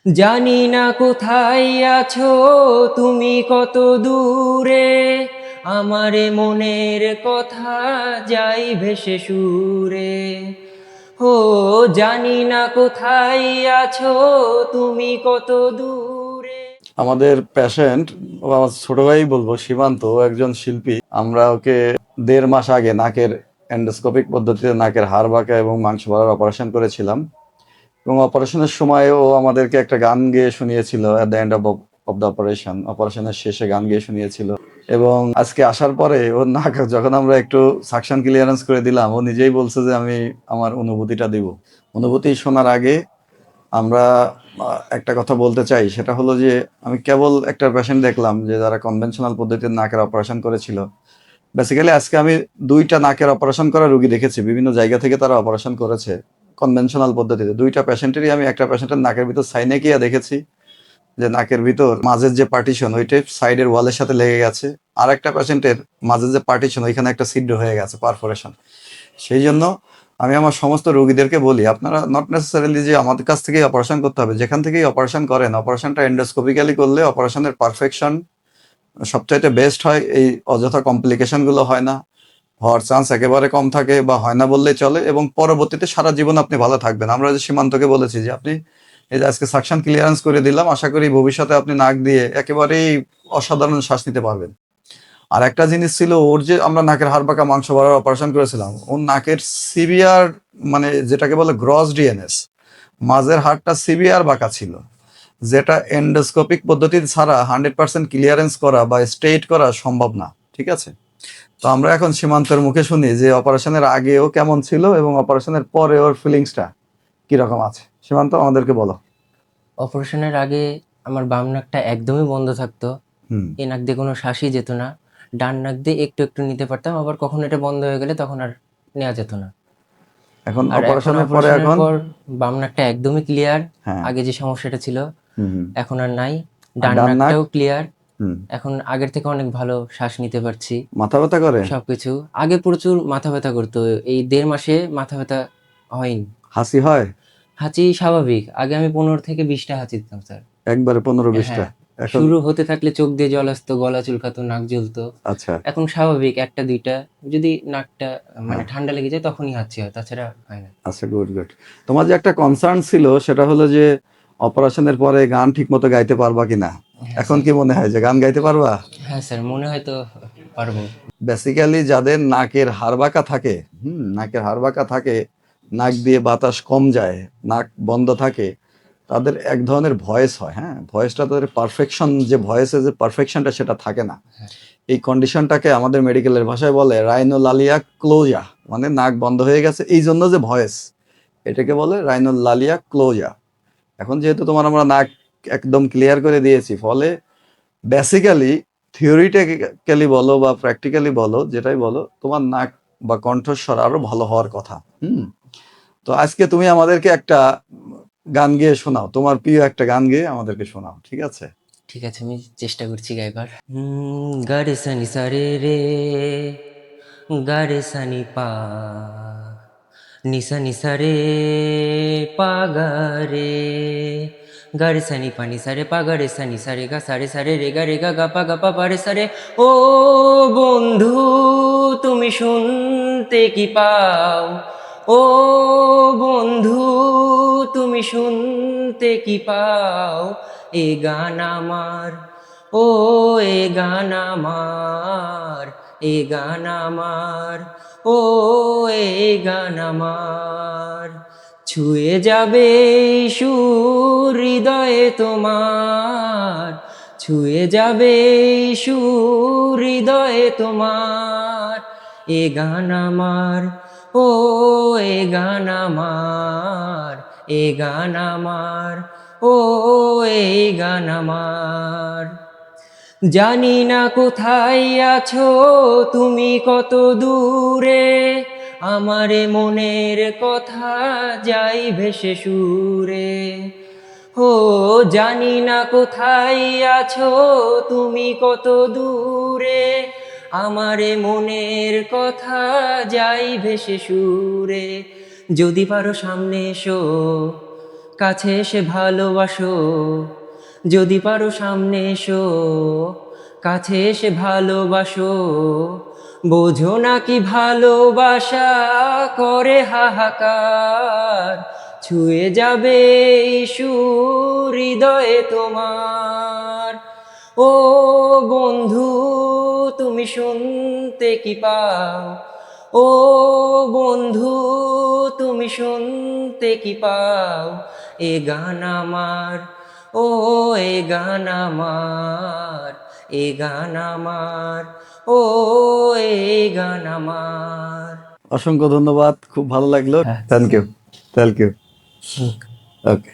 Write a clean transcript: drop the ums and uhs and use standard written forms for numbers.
জানি না কোথায় আছো তুমি, কত দূরে আমারে মনের কথা যাই ভেসে সুরে। ও জানি না কোথায় আছো তুমি, কত দূরে। আমাদের পেশেন্ট ও আমার ছোট ভাই বলবো, সীমান্ত, ও একজন শিল্পী। আমরা ওকে 1.5 মাস আগে নাকের এন্ডোস্কোপিক পদ্ধতিতে নাকের হাড় বাঁকা এবং মাংস বাড়ার অপারেশন করেছিলাম, এবং অপারেশনের সময় ও আমাদেরকে একটা গান গেয়ে শুনিয়েছিল। At the end of the অপারেশনের শেষে গান গেয়ে শুনিয়েছিল। এবং আজকে আসার পরে ওর নাক যখন আমরা একটু সাকশন ক্লিয়ারেন্স করে দিলাম, ও নিজেই বলছে যে আমি আমার অনুভূতিটা দিব। অনুভূতি শোনার আগে আমরা একটা কথা বলতে চাই, সেটা হলো যে আমি কেবল একটা পেশেন্ট দেখলাম যে যারা কনভেনশনাল পদ্ধতিতে নাকের অপারেশন করেছিল। বেসিক্যালি আজকে আমি 2টা নাকের অপারেশন করা রোগী দেখেছি, বিভিন্ন জায়গা থেকে তারা অপারেশন করেছে কনভেনশনাল পদ্ধতিতে। 2টা পেশেন্টেরই আমি একটা পেশেন্টের নাকের ভিতর সাইনেকিয়া দেখেছি, যে নাকের ভিতর মাঝের যে পার্টিশন ওইটা সাইডের ওয়ালের সাথে লেগে গেছে। আর একটা পেশেন্টের মাঝের যে পার্টিশন ওইখানে একটা ছিদ্র হয়ে গেছে, পারফোরেশন। সেই জন্য আমি আমার সমস্ত রোগীদেরকে বলি, আপনারা নট নেসেসারিলি যে আমাদের কাছ থেকেই অপারেশন করতে হবে, যেখান থেকেই অপারেশন করেন অপারেশনটা এন্ডোস্কোপিক্যালি করলে অপারেশনের পারফেকশন সবচাইতে বেস্ট হয়। এই অযথা কমপ্লিকেশনগুলো হয় না, হওয়ার চান্স একেবারে কম থাকে, বা হয় না বললেই চলে, এবং পরবর্তীতে সারা জীবন আপনি ভালো থাকবেন। আমরা যে সীমান্তকে বলেছি যে আপনি এই যে আজকে সাকশন ক্লিয়ারেন্স করে দিলাম, আশা করি ভবিষ্যতে আপনি নাক দিয়ে একেবারেই অসাধারণ শ্বাস নিতে পারবেন। আর একটা জিনিস ছিল, ওর যে আমরা নাকের হাড় পাকা মাংস বাড়ার অপারেশন করেছিলাম, ওর নাকের সিভিয়ার, মানে যেটাকে বলে গ্রস ডিএনএস, মাঝের হাড়টা সিভিয়ার বাঁকা ছিল, যেটা এন্ডোস্কোপিক পদ্ধতি ছাড়া 100% ক্লিয়ারেন্স করা বা স্ট্রেট করা সম্ভব না। ঠিক আছে, তো আমরা এখন সীমান্তের মুখে শুনি যে অপারেশনের আগে ও কেমন ছিল এবং অপারেশনের পরে ওর ফিলিংসটা কিরকম আছে। সীমান্ত, আমাদেরকে বলো। অপারেশনের আগে আমার বাম নাকটা একদমই বন্ধ থাকতো। হুম। এ নাক দিয়ে কোনো শ্বাসই যেত না। ডান নাক দিয়ে একটু একটু নিতে পারতাম, আবার কখনো এটা বন্ধ হয়ে গেলে তখন আর নেওয়া যেত না। এখন আর এখন অপারেশনের পরে অপারেশনের এখন পর বাম নাকটা একদমই ক্লিয়ার। হ্যাঁ। আগে যে সমস্যাটা ছিল হুম হুম। এখন আর নাই। আর ডান ডান নাক? নাকটাও ক্লিয়ার। হুম। এখন আগের থেকে অনেক ভালো শ্বাস নিতে পারছি। মাথা ব্যথা করে? সবকিছু আগে প্রচুর মাথা ব্যথা করতো, এই 1.5 মাসে মাথা ব্যথা হয়নি। হাসি হয়? হাঁচি স্বাভাবিক, আগে আমি 15 থেকে 20টা হাঁচি দিতাম স্যার। একবারে 15-20টা? হ্যাঁ, এখন? শুরু হতে থাকলে চোখ দিয়ে জল আসতো, গলা চুলকাতো, নাক জ্বলতো। আচ্ছা। এখন স্বাভাবিক 1টা 2টা, যদি নাকটা মানে হ্যাঁ। ঠান্ডা লেগে যায় তখনই হাঁচি হয়, তাছাড়া হয় না। আচ্ছা, গুড গুড। তোমার যে একটা কনসার্ন ছিল, সেটা হলো যে অপারেশনের পরে গান ঠিক মতো গাইতে পারবা কিনা। হ্যাঁ এখন স্যার। কি মনে হয় যে গান গাইতে পারবা? হ্যাঁ স্যার, মনে হয় তো পারবো। বেসিক্যালি যাদের নাকের হাড় বাঁকা থাকে, নাকের হাড় বাঁকা থাকে, নাক দিয়ে বাতাস কম যায়, নাক বন্ধ থাকে, তাদের এক ধরনের ভয়েস হয়। হ্যাঁ, ভয়েসটা তাদের পারফেকশন, যে ভয়েসের যে পারফেকশনটা সেটা থাকে না। হ্যাঁ। এই কন্ডিশনটাকে আমাদের মেডিকেলের ভাষায় বলে রাইনোলালিয়া ক্লোজা, মানে নাক বন্ধ হয়ে গেছে এই জন্য যে ভয়েস, এটাকে বলে রাইনোলালিয়া ক্লোজা। এখন যেহেতু তোমার আমরা নাক একদম ক্লিয়ার করে দিয়েছি, ফলে বেসিক্যালি থিওরিটিক্যালি বলো বা প্র্যাকটিক্যালি বলো, যেটাই বলো, তোমার নাক বা কণ্ঠস্বর আরো ভালো হওয়ার কথা। হুম। তো আজকে তুমি আমাদেরকে একটা গান গেয়ে শোনাও, তোমার প্রিয় একটা গান গেয়ে আমাদেরকে শোনাও, ঠিক আছে? ঠিক আছে, আমি চেষ্টা করছি গাইবার। গারে সানি সারে রে, গারে সানি পা, নিসা নিসা রে, পা গা রে, গারে সানি পা নিসা রে, পা গা রে সানি সারে গা সারে সারে রে গা গা পা পা রে সারে। ও বন্ধু, তুমি শুনতে কি পাও? ও বন্ধু, তুমি শুনতে কি পাও? এ গান আমার, ও এ গান আমার, এ গান আমার, ও এ গান আমার। ছুঁয়ে যাবে এই সুর হৃদয়ে তোমার, ছুঁয়ে যাবে এই সুর হৃদয়ে তোমার। এ গান আমার, ও এ গান আমার, এ গান আমার, ও এ গান আমার। জানি না কোথায় আছো তুমি, কত দূরে আমারে মনের কথা যাই ভেসে সুরে। ও জানি না কোথায় আছো তুমি, কত দূরে আমারে মনের কথা যাই ভেসে সুরে। যদি পারো সামনে এসো, কাছে এসে ভালোবাসো, যদি পারো সামনে এসো, কাছে এসে ভালোবাসো, বোঝো না কি ভালোবাসা করে হাহাকার, ছুঁয়ে যাবে এই সুর হৃদয়ে তোমার। ও বন্ধু, তুমি শুনতে কি পাও, ও বন্ধু, তুমি শুনতে কি পাও, এ গান আমার, ও এ গান আমার, এ গান আমার, ও এ গান আমার। অসংখ্য ধন্যবাদ, খুব ভালো লাগলো। Thank you, thank you. Okay.